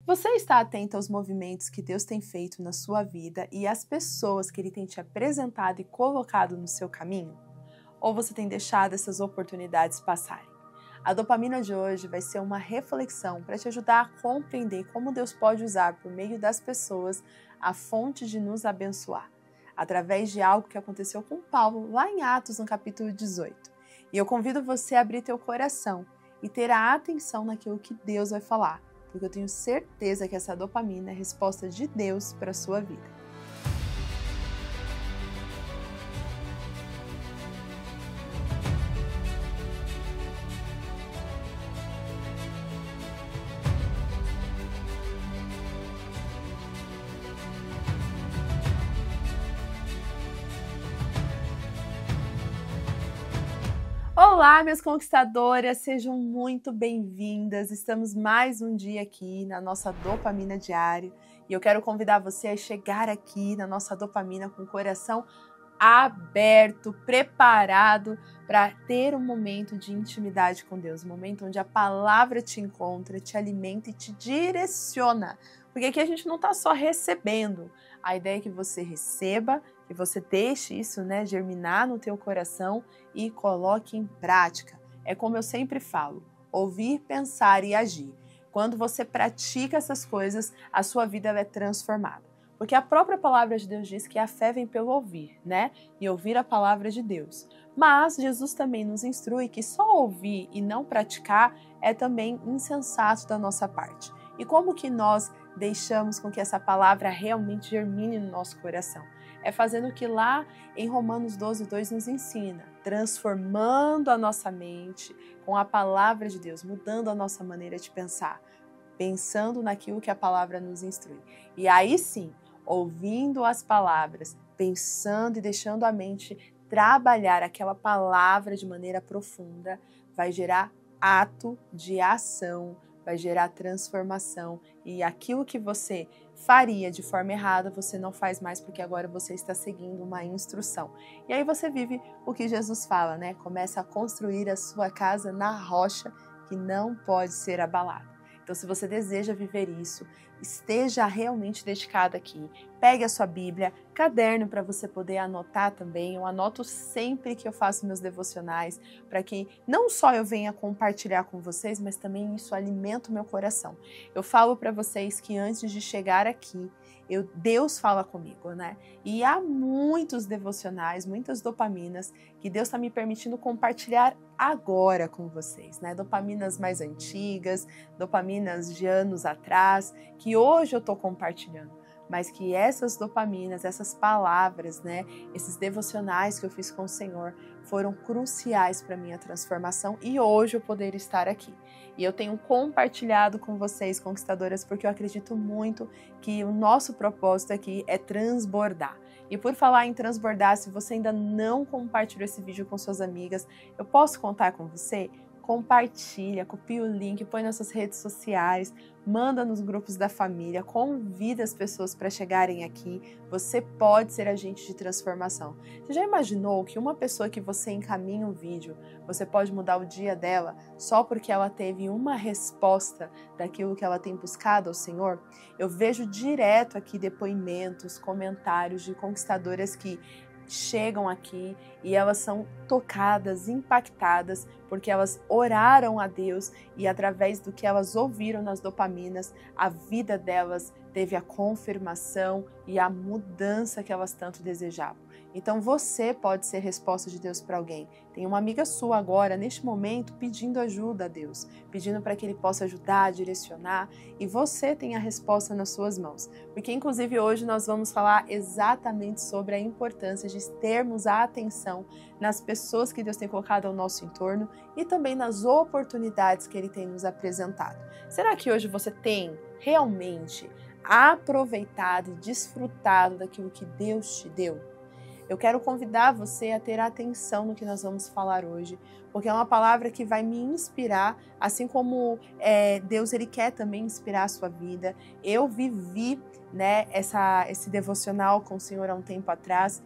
Você está atento aos movimentos que Deus tem feito na sua vida e às pessoas que Ele tem te apresentado e colocado no seu caminho? Ou você tem deixado essas oportunidades passarem? A dopamina de hoje vai ser uma reflexão para te ajudar a compreender como Deus pode usar por meio das pessoas a fonte de nos abençoar, através de algo que aconteceu com Paulo lá em Atos, no capítulo 18. E eu convido você a abrir teu coração e ter a atenção naquilo que Deus vai falar, porque eu tenho certeza que essa dopamina é a resposta de Deus para a sua vida. Olá, minhas conquistadoras, sejam muito bem-vindas. Estamos mais um dia aqui na nossa dopamina diária e eu quero convidar você a chegar aqui na nossa dopamina com o coração aberto, preparado para ter um momento de intimidade com Deus, um momento onde a palavra te encontra, te alimenta e te direciona. Porque aqui a gente não está só recebendo, a ideia é que você receba, que você deixe isso, germinar no teu coração e coloque em prática. É como eu sempre falo, ouvir, pensar e agir. Quando você pratica essas coisas, a sua vida é transformada. Porque a própria palavra de Deus diz que a fé vem pelo ouvir, E ouvir a palavra de Deus. Mas Jesus também nos instrui que só ouvir e não praticar é também insensato da nossa parte. E como que nós deixamos com que essa palavra realmente germine no nosso coração? É fazendo o que lá em Romanos 12:2 nos ensina, transformando a nossa mente com a palavra de Deus, mudando a nossa maneira de pensar, pensando naquilo que a palavra nos instrui. E aí sim, ouvindo as palavras, pensando e deixando a mente trabalhar aquela palavra de maneira profunda, vai gerar ato de ação, vai gerar transformação e aquilo que você faria de forma errada, você não faz mais porque agora você está seguindo uma instrução. E aí você vive o que Jesus fala, Começa a construir a sua casa na rocha que não pode ser abalada. Então, se você deseja viver isso, esteja realmente dedicado aqui. Pegue a sua Bíblia, caderno para você poder anotar também. Eu anoto sempre que eu faço meus devocionais, para que não só eu venha compartilhar com vocês, mas também isso alimenta o meu coração. Eu falo para vocês que antes de chegar aqui, Deus fala comigo, E há muitos devocionais, muitas dopaminas que Deus está me permitindo compartilhar agora com vocês, Dopaminas mais antigas, dopaminas de anos atrás, que hoje eu estou compartilhando, mas que essas dopaminas, essas palavras, esses devocionais que eu fiz com o Senhor foram cruciais para a minha transformação e hoje eu poder estar aqui. E eu tenho compartilhado com vocês, conquistadoras, porque eu acredito muito que o nosso propósito aqui é transbordar. E por falar em transbordar, se você ainda não compartilhou esse vídeo com suas amigas, eu posso contar com você? Compartilha, copia o link, põe nas suas redes sociais, manda nos grupos da família, convida as pessoas para chegarem aqui. Você pode ser agente de transformação. Você já imaginou que uma pessoa que você encaminha um vídeo, você pode mudar o dia dela só porque ela teve uma resposta daquilo que ela tem buscado ao Senhor? Eu vejo direto aqui depoimentos, comentários de conquistadoras que chegam aqui e elas são tocadas, impactadas, porque elas oraram a Deus e através do que elas ouviram nas dopaminas, a vida delas teve a confirmação e a mudança que elas tanto desejavam. Então você pode ser resposta de Deus para alguém. Tem uma amiga sua agora, neste momento, pedindo ajuda a Deus, pedindo para que Ele possa ajudar, direcionar, e você tem a resposta nas suas mãos. Porque, inclusive, hoje nós vamos falar exatamente sobre a importância de termos a atenção nas pessoas que Deus tem colocado ao nosso entorno e também nas oportunidades que Ele tem nos apresentado. Será que hoje você tem realmente aproveitado e desfrutado daquilo que Deus te deu? Eu quero convidar você a ter atenção no que nós vamos falar hoje, porque é uma palavra que vai me inspirar, assim como Deus Ele quer também inspirar a sua vida. Eu vivi esse devocional com o Senhor há um tempo atrás,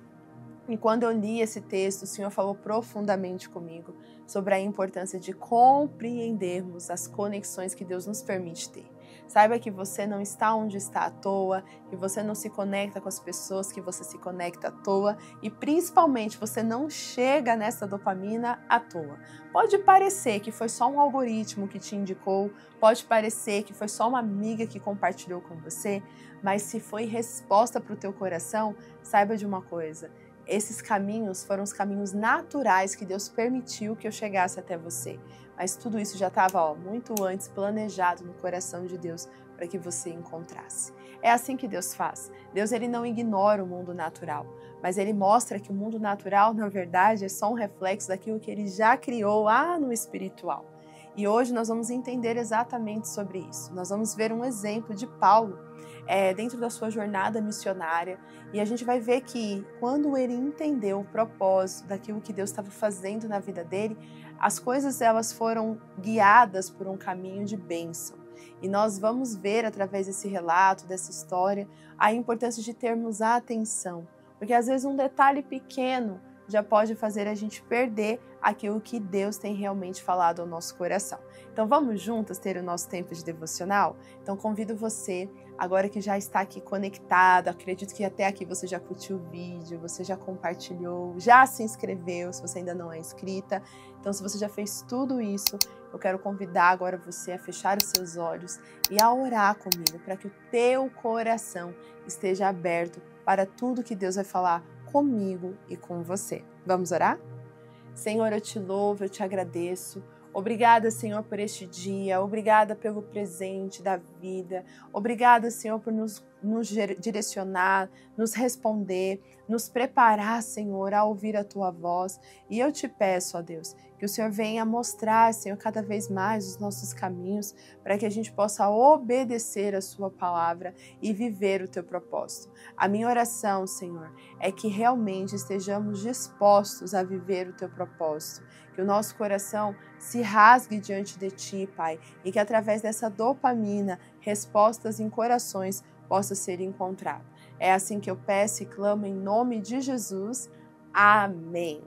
e quando eu li esse texto, o Senhor falou profundamente comigo sobre a importância de compreendermos as conexões que Deus nos permite ter. Saiba que você não está onde está à toa, que você não se conecta com as pessoas que você se conecta à toa e principalmente você não chega nessa dopamina à toa. Pode parecer que foi só um algoritmo que te indicou, pode parecer que foi só uma amiga que compartilhou com você, mas se foi resposta para o teu coração, saiba de uma coisa. Esses caminhos foram os caminhos naturais que Deus permitiu que eu chegasse até você. Mas tudo isso já estava muito antes planejado no coração de Deus para que você encontrasse. É assim que Deus faz. Deus ele não ignora o mundo natural, mas ele mostra que o mundo natural, na verdade, é só um reflexo daquilo que ele já criou lá no espiritual. E hoje nós vamos entender exatamente sobre isso. Nós vamos ver um exemplo de Paulo dentro da sua jornada missionária e a gente vai ver que quando ele entendeu o propósito daquilo que Deus estava fazendo na vida dele, as coisas elas foram guiadas por um caminho de bênção. E nós vamos ver através desse relato, dessa história, a importância de termos a atenção, porque às vezes um detalhe pequeno já pode fazer a gente perder aquilo que Deus tem realmente falado ao nosso coração. Então vamos juntas ter o nosso tempo de devocional? Então convido você, agora que já está aqui conectado, acredito que até aqui você já curtiu o vídeo, você já compartilhou, já se inscreveu, se você ainda não é inscrita. Então se você já fez tudo isso, eu quero convidar agora você a fechar os seus olhos e a orar comigo, para que o teu coração esteja aberto para tudo que Deus vai falar comigo e com você. Vamos orar? Senhor, eu te louvo, eu te agradeço. Obrigada, Senhor, por este dia. Obrigada pelo presente da vida. Obrigada, Senhor, por nos direcionar, nos responder, nos preparar, Senhor, a ouvir a Tua voz. E eu te peço, ó Deus, que o Senhor venha mostrar, Senhor, cada vez mais os nossos caminhos, para que a gente possa obedecer a Sua palavra e viver o Teu propósito. A minha oração, Senhor, é que realmente estejamos dispostos a viver o Teu propósito, que o nosso coração se rasgue diante de Ti, Pai, e que através dessa dopamina, respostas em corações possa ser encontrado. É assim que eu peço e clamo em nome de Jesus. Amém.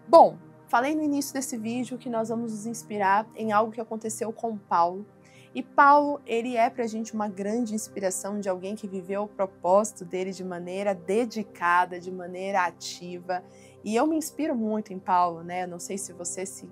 Bom, falei no início desse vídeo que nós vamos nos inspirar em algo que aconteceu com Paulo. E Paulo, ele é pra gente uma grande inspiração de alguém que viveu o propósito dele de maneira dedicada, de maneira ativa. E eu me inspiro muito em Paulo, né? Não sei se você se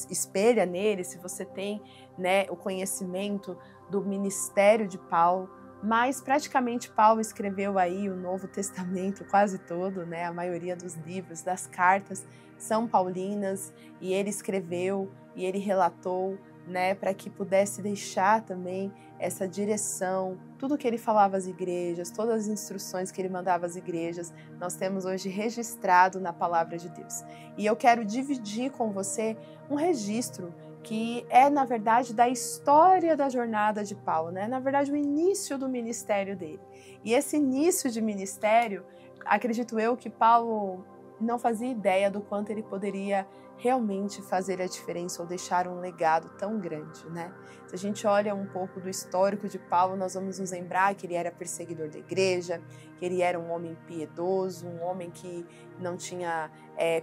espelha nele, se você tem, né, o conhecimento do ministério de Paulo, mas praticamente Paulo escreveu aí o Novo Testamento quase todo, né? A maioria dos livros, das cartas são paulinas, e ele escreveu e ele relatou, né, para que pudesse deixar também essa direção, tudo que ele falava às igrejas, todas as instruções que ele mandava às igrejas, nós temos hoje registrado na palavra de Deus. E eu quero dividir com você um registro que é, na verdade, da história da jornada de Paulo, né? Na verdade, o início do ministério dele. E esse início de ministério, acredito eu que Paulo não fazia ideia do quanto ele poderia realmente fazer a diferença ou deixar um legado tão grande, né? Se a gente olha um pouco do histórico de Paulo, nós vamos nos lembrar que ele era perseguidor da igreja, que ele era um homem impiedoso, um homem que não tinha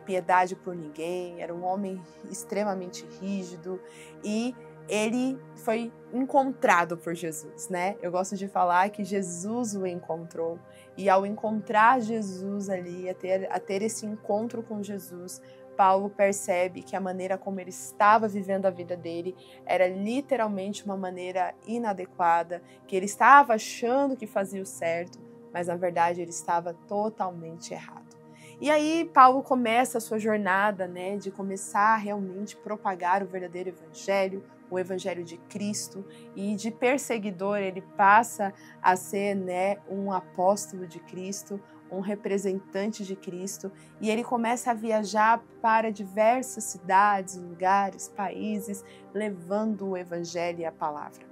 piedade por ninguém, era um homem extremamente rígido, e ele foi encontrado por Jesus, né? Eu gosto de falar que Jesus o encontrou, e ao encontrar Jesus ali, a ter esse encontro com Jesus, Paulo percebe que a maneira como ele estava vivendo a vida dele era literalmente uma maneira inadequada, que ele estava achando que fazia o certo, mas na verdade ele estava totalmente errado. E aí Paulo começa a sua jornada, né, de começar a realmente propagar o verdadeiro evangelho, o evangelho de Cristo, e de perseguidor ele passa a ser, né, um apóstolo de Cristo, um representante de Cristo, e ele começa a viajar para diversas cidades, lugares, países, levando o evangelho e a palavra.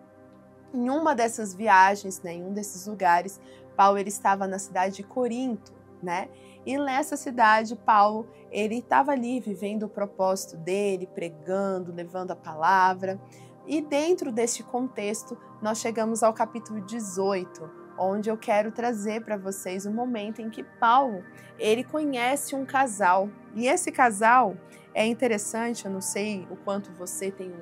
Em uma dessas viagens, né, em um desses lugares, Paulo ele estava na cidade de Corinto, né? E nessa cidade, Paulo, ele estava ali vivendo o propósito dele, pregando, levando a palavra. E dentro deste contexto, nós chegamos ao capítulo 18, onde eu quero trazer para vocês o momento em que Paulo, ele conhece um casal. E esse casal é interessante, eu não sei o quanto você tem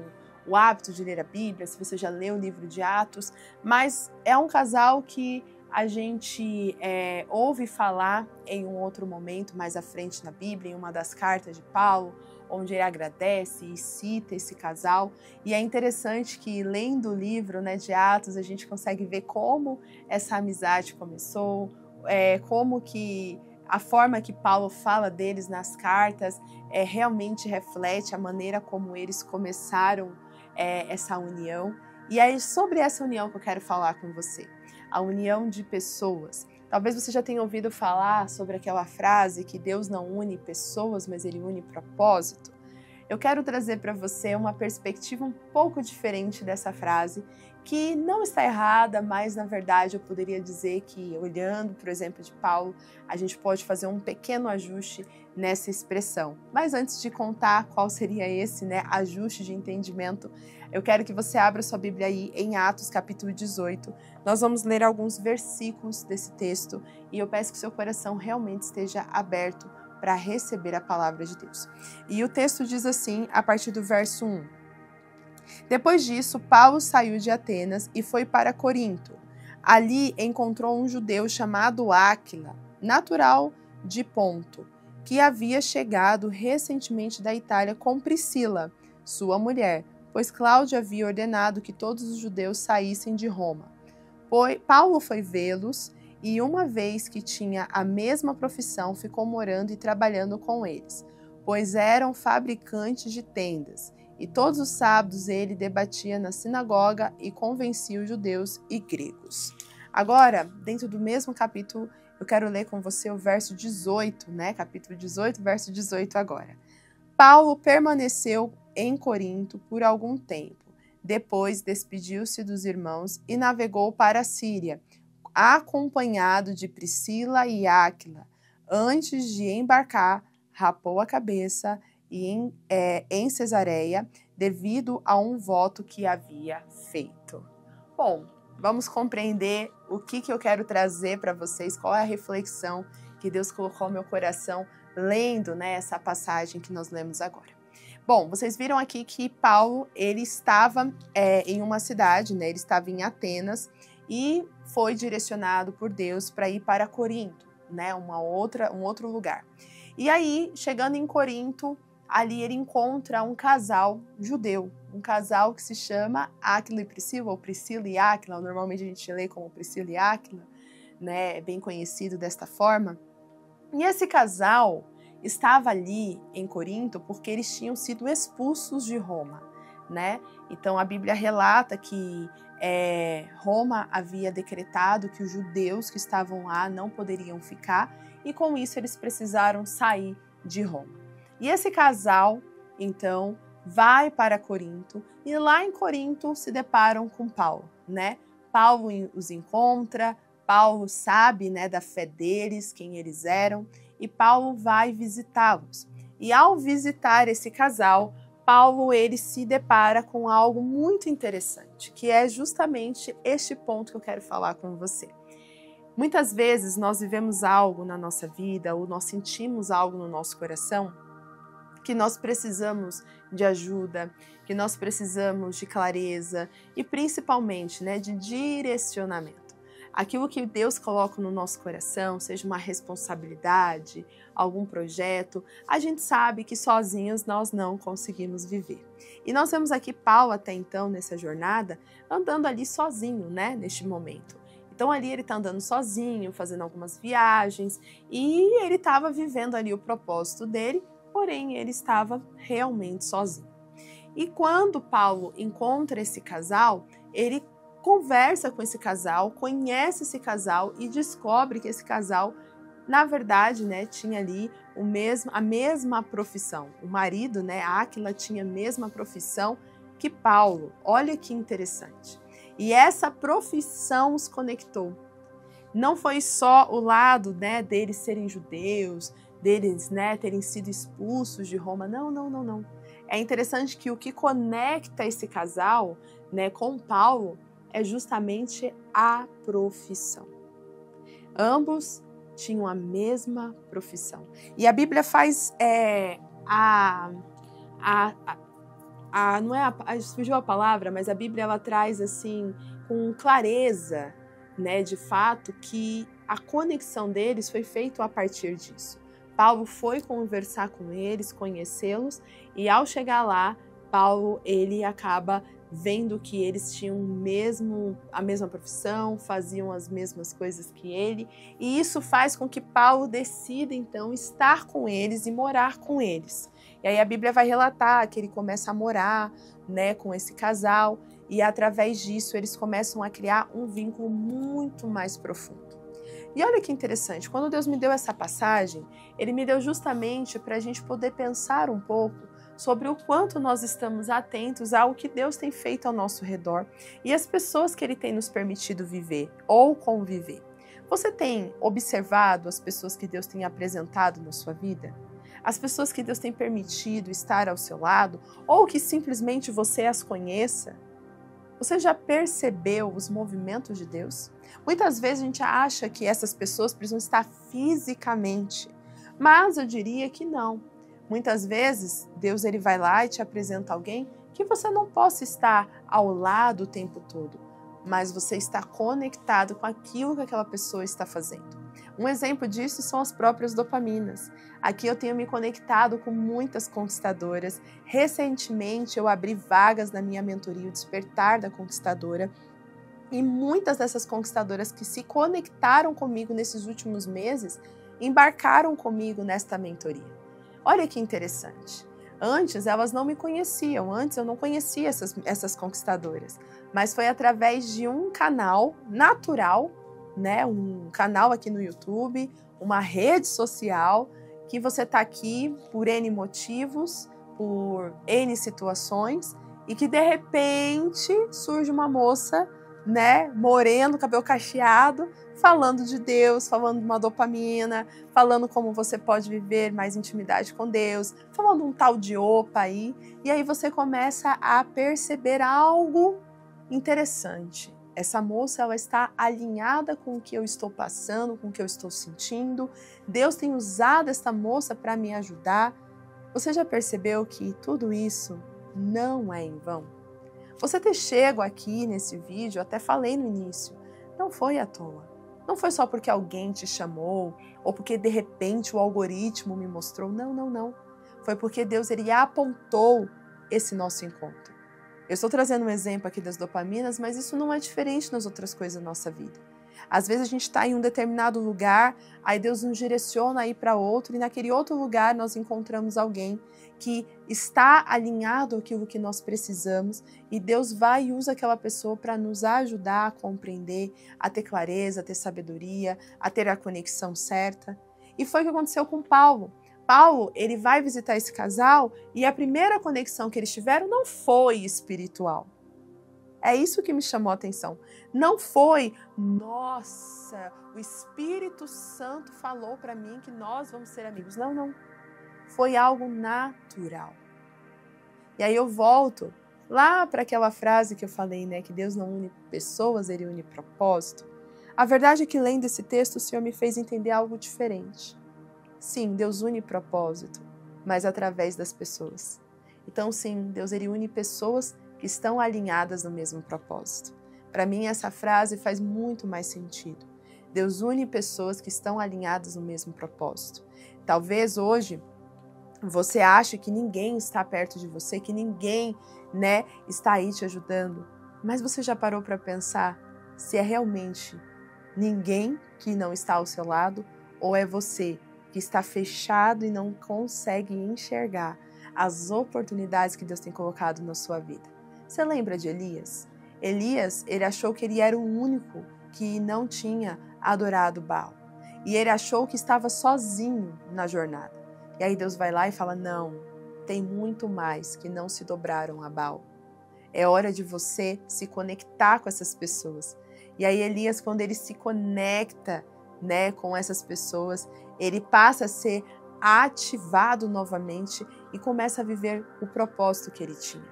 o hábito de ler a Bíblia, se você já leu o livro de Atos, mas é um casal que a gente ouve falar em um outro momento, mais à frente na Bíblia, em uma das cartas de Paulo, onde ele agradece e cita esse casal. E é interessante que, lendo o livro, né, de Atos, a gente consegue ver como essa amizade começou, como que a forma que Paulo fala deles nas cartas realmente reflete a maneira como eles começaram essa união. E é sobre essa união que eu quero falar com você. A união de pessoas. Talvez você já tenha ouvido falar sobre aquela frase que Deus não une pessoas, mas Ele une propósito. Eu quero trazer para você uma perspectiva um pouco diferente dessa frase, que não está errada, mas na verdade eu poderia dizer que, olhando para o exemplo de Paulo, a gente pode fazer um pequeno ajuste nessa expressão. Mas antes de contar qual seria esse, ajuste de entendimento, eu quero que você abra sua Bíblia aí em Atos capítulo 18. Nós vamos ler alguns versículos desse texto e eu peço que seu coração realmente esteja aberto para receber a palavra de Deus. E o texto diz assim, a partir do verso 1. Depois disso, Paulo saiu de Atenas e foi para Corinto. Ali encontrou um judeu chamado Áquila, natural de Ponto, que havia chegado recentemente da Itália com Priscila, sua mulher, pois Cláudio havia ordenado que todos os judeus saíssem de Roma. Paulo foi vê-los e, uma vez que tinha a mesma profissão, ficou morando e trabalhando com eles, pois eram fabricantes de tendas. E todos os sábados ele debatia na sinagoga e convencia os judeus e gregos. Agora, dentro do mesmo capítulo, eu quero ler com você o verso 18, Capítulo 18, verso 18 agora. Paulo permaneceu em Corinto por algum tempo. Depois despediu-se dos irmãos e navegou para a Síria, acompanhado de Priscila e Áquila. Antes de embarcar, rapou a cabeça em Cesareia, devido a um voto que havia feito. Bom, vamos compreender o que eu quero trazer para vocês, qual é a reflexão que Deus colocou no meu coração lendo essa passagem que nós lemos agora. Bom, vocês viram aqui que Paulo ele estava em uma cidade, ele estava em Atenas e foi direcionado por Deus para ir para Corinto, um outro lugar. E aí, chegando em Corinto, ali ele encontra um casal judeu, um casal que se chama Áquila e Priscila, ou Priscila e Áquila, normalmente a gente lê como Priscila e Áquila, é bem conhecido desta forma. E esse casal estava ali em Corinto porque eles tinham sido expulsos de Roma, Então a Bíblia relata que Roma havia decretado que os judeus que estavam lá não poderiam ficar e com isso eles precisaram sair de Roma. E esse casal, então, vai para Corinto e lá em Corinto se deparam com Paulo, Paulo os encontra, Paulo sabe, da fé deles, quem eles eram, e Paulo vai visitá-los. E ao visitar esse casal, Paulo ele se depara com algo muito interessante, que é justamente este ponto que eu quero falar com você. Muitas vezes nós vivemos algo na nossa vida, ou nós sentimos algo no nosso coração, que nós precisamos de ajuda, que nós precisamos de clareza e principalmente de direcionamento. Aquilo que Deus coloca no nosso coração, seja uma responsabilidade, algum projeto, a gente sabe que sozinhos nós não conseguimos viver. E nós vemos aqui Paulo até então nessa jornada andando ali sozinho, neste momento. Então ali ele está andando sozinho, fazendo algumas viagens e ele estava vivendo ali o propósito dele, porém ele estava realmente sozinho. E quando Paulo encontra esse casal, ele conversa com esse casal, conhece esse casal e descobre que esse casal, na verdade, tinha ali a mesma profissão. O marido, Áquila, tinha a mesma profissão que Paulo. Olha que interessante. E essa profissão os conectou. Não foi só o lado deles serem judeus, deles terem sido expulsos de Roma. Não. É interessante que o que conecta esse casal com Paulo é justamente a profissão. Ambos tinham a mesma profissão. E a Bíblia faz não é fugiu a palavra, mas a Bíblia ela traz assim com clareza, né, de fato que a conexão deles foi feita a partir disso. Paulo foi conversar com eles, conhecê-los, e ao chegar lá, Paulo ele acaba vendo que eles tinham a mesma profissão, faziam as mesmas coisas que ele, e isso faz com que Paulo decida então estar com eles e morar com eles. E aí a Bíblia vai relatar que ele começa a morar, né, com esse casal, e através disso eles começam a criar um vínculo muito mais profundo. E olha que interessante, quando Deus me deu essa passagem, Ele me deu justamente para a gente poder pensar um pouco sobre o quanto nós estamos atentos ao que Deus tem feito ao nosso redor e as pessoas que Ele tem nos permitido viver ou conviver. Você tem observado as pessoas que Deus tem apresentado na sua vida? As pessoas que Deus tem permitido estar ao seu lado ou que simplesmente você as conheça? Você já percebeu os movimentos de Deus? Muitas vezes a gente acha que essas pessoas precisam estar fisicamente, mas eu diria que não. Muitas vezes Deus ele vai lá e te apresenta alguém que você não possa estar ao lado o tempo todo, mas você está conectado com aquilo que aquela pessoa está fazendo. Um exemplo disso são as próprias dopaminas. Aqui eu tenho me conectado com muitas conquistadoras. Recentemente eu abri vagas na minha mentoria, o Despertar da Conquistadora, e muitas dessas conquistadoras que se conectaram comigo nesses últimos meses embarcaram comigo nesta mentoria. Olha que interessante. Antes elas não me conheciam, antes eu não conhecia essas conquistadoras, mas foi através de um canal natural, né, um canal aqui no YouTube, uma rede social, que você está aqui por N motivos, por N situações, e que de repente surge uma moça, né, moreno, cabelo cacheado, falando de Deus, falando de uma dopamina, falando como você pode viver mais intimidade com Deus, falando um tal de opa aí, e aí você começa a perceber algo interessante. Essa moça, ela está alinhada com o que eu estou passando, com o que eu estou sentindo. Deus tem usado esta moça para me ajudar. Você já percebeu que tudo isso não é em vão? Você ter chego aqui nesse vídeo, até falei no início, não foi à toa. Não foi só porque alguém te chamou, ou porque de repente o algoritmo me mostrou. Não, não, não. Foi porque Deus ele apontou esse nosso encontro. Eu estou trazendo um exemplo aqui das dopaminas, mas isso não é diferente nas outras coisas da nossa vida. Às vezes a gente está em um determinado lugar, aí Deus nos direciona a ir para outro, e naquele outro lugar nós encontramos alguém que está alinhado àquilo que nós precisamos, e Deus vai e usa aquela pessoa para nos ajudar a compreender, a ter clareza, a ter sabedoria, a ter a conexão certa. E foi o que aconteceu com Paulo. Paulo, ele vai visitar esse casal e a primeira conexão que eles tiveram não foi espiritual. É isso que me chamou a atenção. Não foi, nossa, o Espírito Santo falou para mim que nós vamos ser amigos. Não, não. Foi algo natural. E aí eu volto lá para aquela frase que eu falei, né? Que Deus não une pessoas, Ele une propósito. A verdade é que lendo esse texto, o Senhor me fez entender algo diferente. Sim, Deus une propósito, mas através das pessoas. Então sim, Deus ele une pessoas que estão alinhadas no mesmo propósito. Para mim essa frase faz muito mais sentido. Deus une pessoas que estão alinhadas no mesmo propósito. Talvez hoje você ache que ninguém está perto de você, que ninguém, né, está aí te ajudando. Mas você já parou para pensar se é realmente ninguém que não está ao seu lado ou é você que está fechado e não consegue enxergar as oportunidades que Deus tem colocado na sua vida? Você lembra de Elias? Elias, ele achou que ele era o único que não tinha adorado Baal. E ele achou que estava sozinho na jornada. E aí Deus vai lá e fala, não, tem muito mais que não se dobraram a Baal. É hora de você se conectar com essas pessoas. E aí Elias, quando ele se conecta, né, com essas pessoas, ele passa a ser ativado novamente e começa a viver o propósito que ele tinha.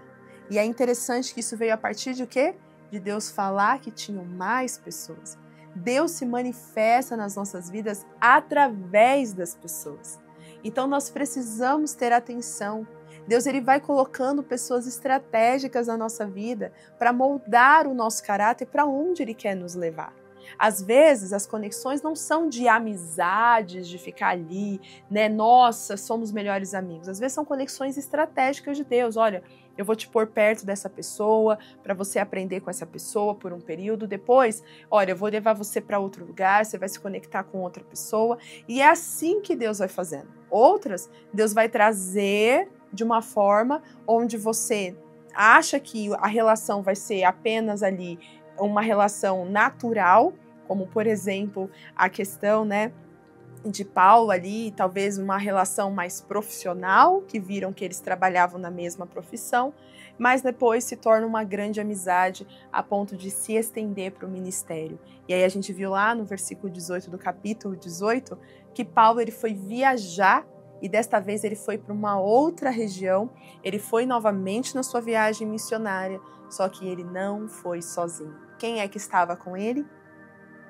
E é interessante que isso veio a partir de quê? De Deus falar que tinham mais pessoas. Deus se manifesta nas nossas vidas através das pessoas. Então nós precisamos ter atenção. Deus ele vai colocando pessoas estratégicas na nossa vida para moldar o nosso caráter para onde Ele quer nos levar. Às vezes, as conexões não são de amizades, de ficar ali, né? Nossa, somos melhores amigos. Às vezes são conexões estratégicas de Deus. Olha, eu vou te pôr perto dessa pessoa para você aprender com essa pessoa por um período. Depois, olha, eu vou levar você para outro lugar, você vai se conectar com outra pessoa. E é assim que Deus vai fazendo. Outras, Deus vai trazer de uma forma onde você acha que a relação vai ser apenas ali uma relação natural, como por exemplo a questão, né, de Paulo ali, talvez uma relação mais profissional, que viram que eles trabalhavam na mesma profissão, mas depois se torna uma grande amizade a ponto de se estender para o ministério. E aí a gente viu lá no versículo 18 do capítulo 18 que Paulo ele foi viajar e desta vez ele foi para uma outra região, ele foi novamente na sua viagem missionária, só que ele não foi sozinho. Quem é que estava com ele?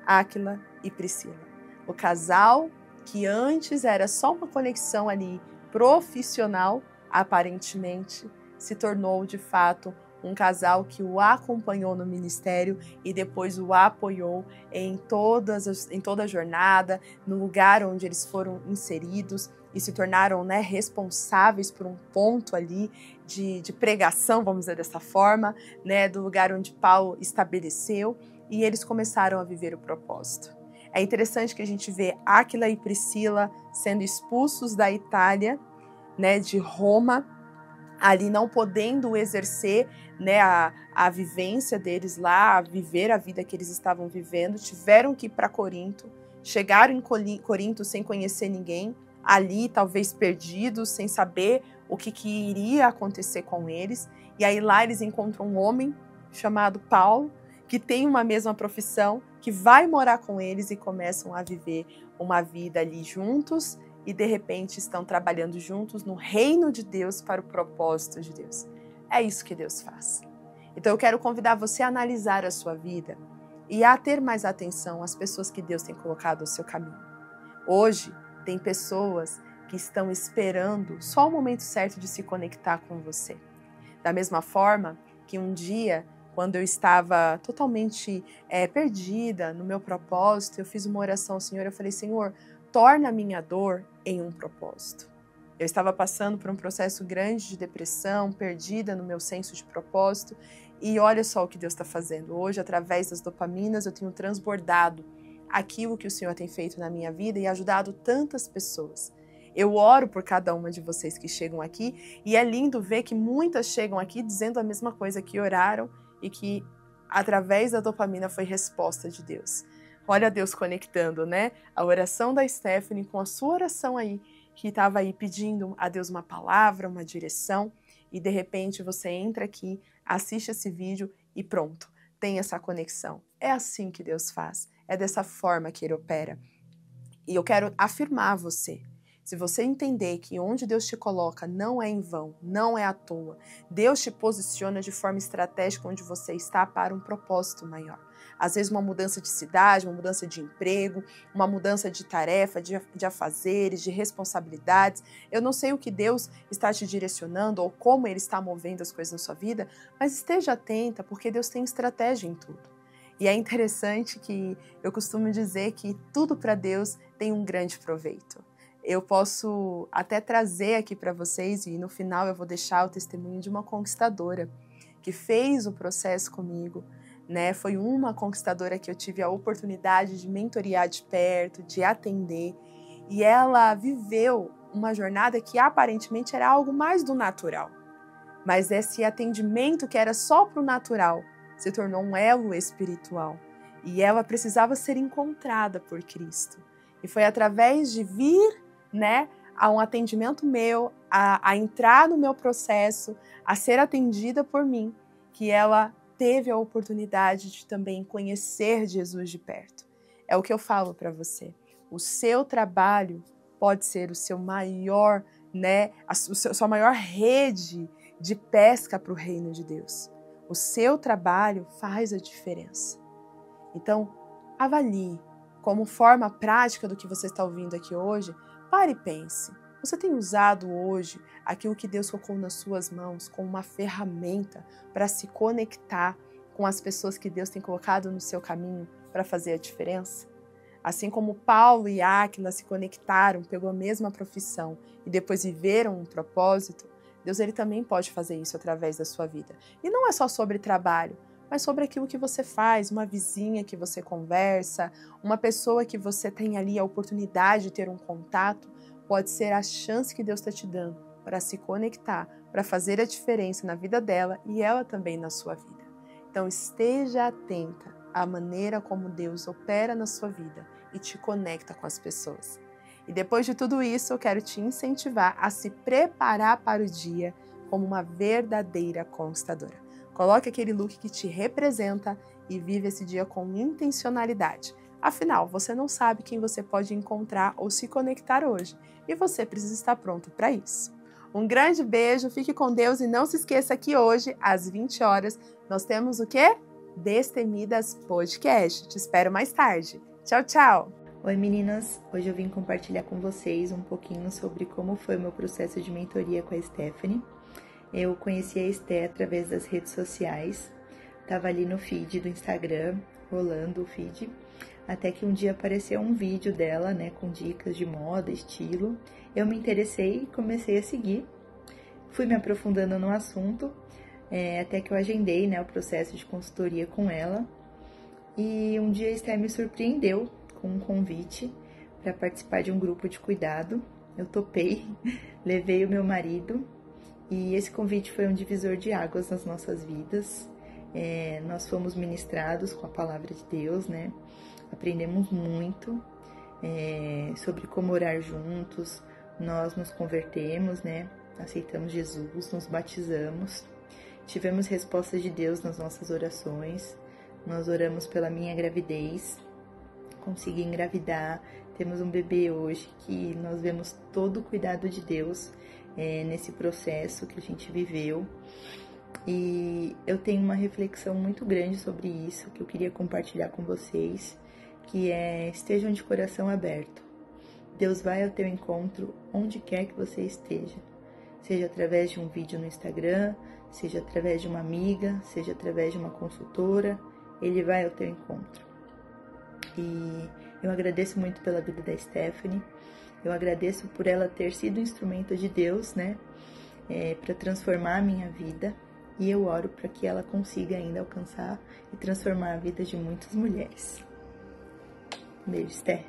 Áquila e Priscila. O casal que antes era só uma conexão ali profissional, aparentemente, se tornou de fato um casal que o acompanhou no ministério e depois o apoiou em toda a jornada, no lugar onde eles foram inseridos e se tornaram, né, responsáveis por um ponto ali de pregação, vamos dizer dessa forma, né, do lugar onde Paulo estabeleceu, e eles começaram a viver o propósito. É interessante que a gente vê Áquila e Priscila sendo expulsos da Itália, né, de Roma, ali não podendo exercer, né, a vivência deles lá, a viver a vida que eles estavam vivendo, tiveram que ir para Corinto, chegaram em Corinto sem conhecer ninguém, ali talvez perdidos, sem saber o que iria acontecer com eles, e aí lá eles encontram um homem chamado Paulo, que tem uma mesma profissão, que vai morar com eles e começam a viver uma vida ali juntos, e de repente estão trabalhando juntos no reino de Deus para o propósito de Deus. É isso que Deus faz. Então eu quero convidar você a analisar a sua vida e a ter mais atenção às pessoas que Deus tem colocado ao seu caminho. Hoje tem pessoas que estão esperando só o momento certo de se conectar com você. Da mesma forma que um dia, quando eu estava totalmente perdida no meu propósito, eu fiz uma oração ao Senhor, eu falei, Senhor, torna a minha dor em um propósito. Eu estava passando por um processo grande de depressão, perdida no meu senso de propósito, e olha só o que Deus está fazendo. Hoje, através das dopaminas, eu tenho transbordado aquilo que o Senhor tem feito na minha vida e ajudado tantas pessoas. Eu oro por cada uma de vocês que chegam aqui, e é lindo ver que muitas chegam aqui dizendo a mesma coisa, que oraram e que, através da dopamina, foi resposta de Deus. Olha Deus conectando, né? A oração da Stephanie com a sua oração aí, que estava aí pedindo a Deus uma palavra, uma direção, e de repente você entra aqui, assiste esse vídeo e pronto, tem essa conexão. É assim que Deus faz, é dessa forma que Ele opera. E eu quero afirmar a você, se você entender que onde Deus te coloca não é em vão, não é à toa, Deus te posiciona de forma estratégica onde você está para um propósito maior. Às vezes uma mudança de cidade, uma mudança de emprego, uma mudança de tarefa, de afazeres, de responsabilidades. Eu não sei o que Deus está te direcionando ou como Ele está movendo as coisas na sua vida, mas esteja atenta, porque Deus tem estratégia em tudo. E é interessante que eu costumo dizer que tudo para Deus tem um grande proveito. Eu posso até trazer aqui para vocês, e no final eu vou deixar o testemunho de uma conquistadora que fez o processo comigo, né? Foi uma conquistadora que eu tive a oportunidade de mentorear de perto, de atender, e ela viveu uma jornada que aparentemente era algo mais do natural, mas esse atendimento que era só para o natural se tornou um elo espiritual, e ela precisava ser encontrada por Cristo. E foi através de vir, né, a um atendimento meu, a entrar no meu processo, a ser atendida por mim, que ela teve a oportunidade de também conhecer Jesus de perto. É o que eu falo para você. O seu trabalho pode ser o seu maior, né, sua maior rede de pesca para o reino de Deus. O seu trabalho faz a diferença. Então, avalie como forma prática do que você está ouvindo aqui hoje. Pare e pense. Você tem usado hoje aquilo que Deus colocou nas suas mãos como uma ferramenta para se conectar com as pessoas que Deus tem colocado no seu caminho para fazer a diferença? Assim como Paulo e Áquila se conectaram pela mesma profissão e depois viveram um propósito, Deus ele também pode fazer isso através da sua vida. E não é só sobre trabalho, mas sobre aquilo que você faz, uma vizinha que você conversa, uma pessoa que você tem ali a oportunidade de ter um contato, pode ser a chance que Deus está te dando para se conectar, para fazer a diferença na vida dela e ela também na sua vida. Então esteja atenta à maneira como Deus opera na sua vida e te conecta com as pessoas. E depois de tudo isso, eu quero te incentivar a se preparar para o dia como uma verdadeira conquistadora. Coloque aquele look que te representa e vive esse dia com intencionalidade. Afinal, você não sabe quem você pode encontrar ou se conectar hoje, e você precisa estar pronto para isso. Um grande beijo, fique com Deus e não se esqueça que hoje, às 20 horas, nós temos o quê? Destemidas Podcast. Te espero mais tarde. Tchau, tchau! Oi meninas, hoje eu vim compartilhar com vocês um pouquinho sobre como foi o meu processo de mentoria com a Stephanie. Eu conheci a Esté através das redes sociais, tava ali no feed do Instagram, rolando o feed, até que um dia apareceu um vídeo dela, né, com dicas de moda, estilo. Eu me interessei e comecei a seguir, fui me aprofundando no assunto, até que eu agendei, né, o processo de consultoria com ela. E um dia a Esté me surpreendeu com um convite para participar de um grupo de cuidado. Eu topei, levei o meu marido e esse convite foi um divisor de águas nas nossas vidas. Nós fomos ministrados com a palavra de Deus, né? Aprendemos muito sobre como orar juntos. Nós nos convertemos, né? Aceitamos Jesus, nos batizamos. Tivemos respostas de Deus nas nossas orações. Nós oramos pela minha gravidez. Consegui engravidar, temos um bebê hoje que nós vemos todo o cuidado de Deus nesse processo que a gente viveu. E eu tenho uma reflexão muito grande sobre isso que eu queria compartilhar com vocês, que estejam de coração aberto. Deus vai ao teu encontro onde quer que você esteja, seja através de um vídeo no Instagram, seja através de uma amiga, seja através de uma consultora, Ele vai ao teu encontro. E eu agradeço muito pela vida da Stephanie, eu agradeço por ela ter sido instrumento de Deus, né, para transformar a minha vida, e eu oro para que ela consiga ainda alcançar e transformar a vida de muitas mulheres. Beijo, Sté.